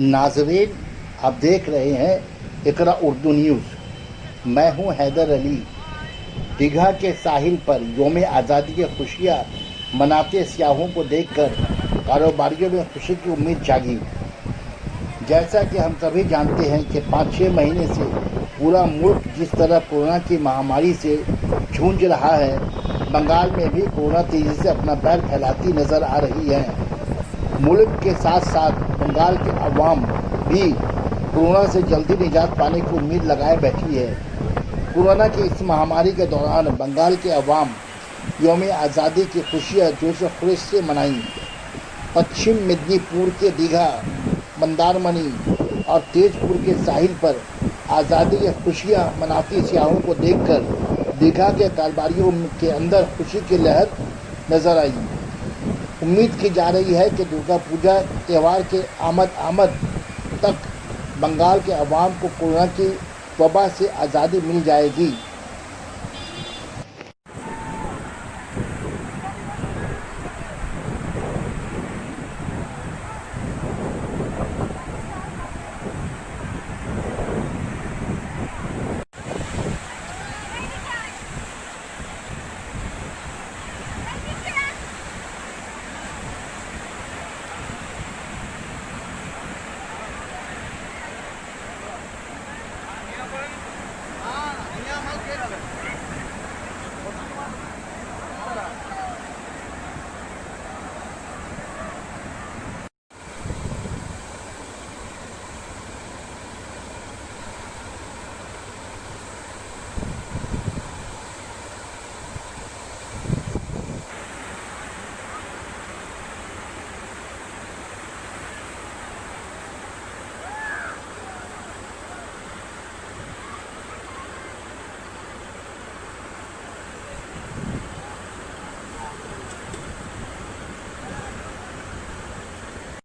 नाज़रीन, आप देख रहे हैं इकरा उर्दू न्यूज़। मैं हूं हैदर अली। दीघा के साहिल पर योम आज़ादी की खुशियां मनाते सियाहों को देखकर कारोबारियों में खुशी की उम्मीद जागी। जैसा कि हम सभी जानते हैं कि 5-6 महीने से पूरा मुल्क जिस तरह कोरोना की महामारी से जूझ रहा है, बंगाल में भी कोरोना तेज़ी से अपना पैर फैलाती नज़र आ रही है। मुल्क के साथ साथ बंगाल के अवाम भी कोरोना से जल्दी निजात पाने की उम्मीद लगाए बैठी है। कोरोना की इस महामारी के दौरान बंगाल के अवाम योम आज़ादी की खुशियाँ जोश व खरोश से मनाई। पश्चिम मिदनीपुर के दीघा, मंदारमनी और तेजपुर के साहिल पर आज़ादी की खुशियाँ मनाती सियाहों को देखकर दीघा के कारोबारियों के अंदर खुशी की लहर नजर आई। उम्मीद की जा रही है कि दुर्गा पूजा त्यौहार के आमद तक बंगाल के अवाम को कोरोना की वबा से आज़ादी मिल जाएगी।